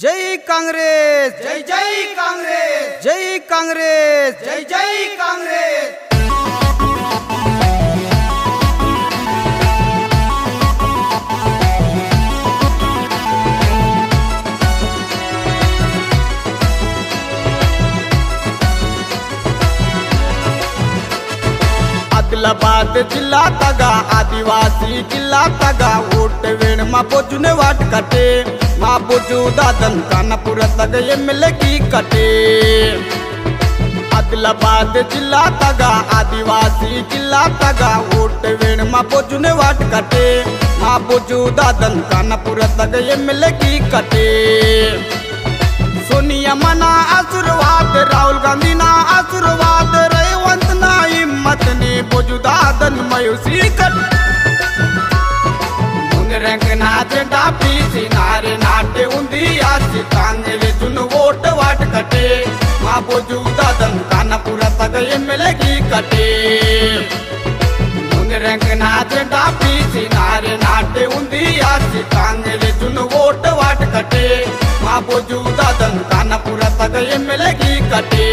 जय कांग्रेस, जय जय कांग्रेस, जय कांग्रेस, जय जय कांग्रेस। आदिलाबाद जिल्हा तगा आदिवासी जिल्हा तगा ओट वेण मा बोजूने वाट कटे मा बोजू दादन कानापुर तग एमएलए की कटे। आदिलाबाद जिल्हा तगा आदिवासी जिल्हा तगा ओट वेण मा बोजूने वाट कटे मा बोजू दादन कानापुर तग एमएलए की कटे। सोनिया मना आशीर्वाद, राहुल गांधी ना आशीर्वाद, रेवंत ना हिम्मत ने बोजू दादन मायूसी कट। रंग नाच डापी सिनारे नाटे उंदी आसी कांगले जुन वोट वाट कटे मा बोजू दादन कानापुर तक एमएलए की कटे। रंग नाच डापी सिनारे नाटे उंदी आसी कांगले जुन वोट वाट कटे मा बोजू दादन कानापुर तक एमएलए की कटे।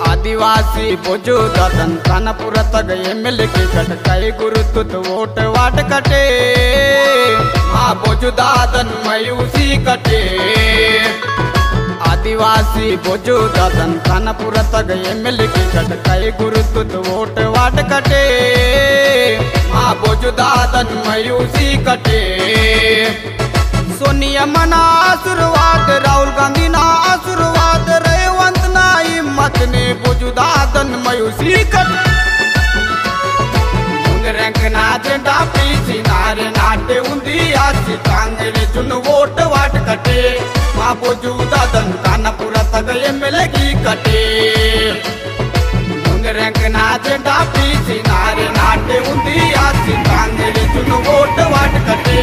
आदिवासी बोजू दादन कानापुर तग एमएलए की कट कई गुरुतु वोट वाट कटे मा बोजू दादन मायूसी कटे। आदिवासी बोजू दादन कानापुर तग एमएलए की कट कई गुरुतु वोट वाट कटे मा बोजू दादन मायूसी कटे। सोनिया मना आशीर्वाद, राहुल गांधी ना आशीर्वाद, रेवंत ना हिम्मत ने बोजू दादन मायूसी कट। रंग नाच डापी सिनारे नाटे उंदी आसी कांगले जुन वोट वाट कटे मा बोजू दादन कानापुर तग एमएलए की कटे। रंग नाच डापी सिनारे नाटे उंदी आसी कांगले जुन वोट वाट कटे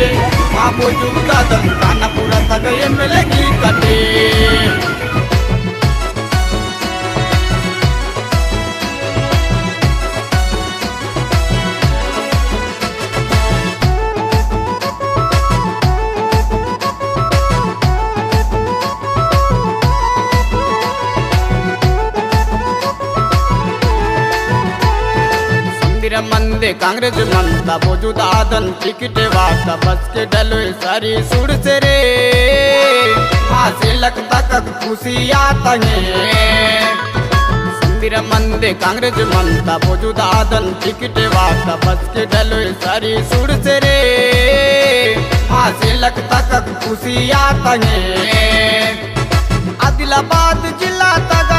मा बोजू दादन कानापुर तग एमएलए की कटे। मंदे कांग्रेस मनता बोजू दादन टिकट वाता बस के डलो सारी सुर से रे माँ से लगता कक खुशी आता है। संदिर मंदे कांग्रेस मनता बोजू दादन टिकट वाता बस के डलो सारी सुर से रे माँ से लगता कक खुशी आता है। आदिलाबाद जिला तक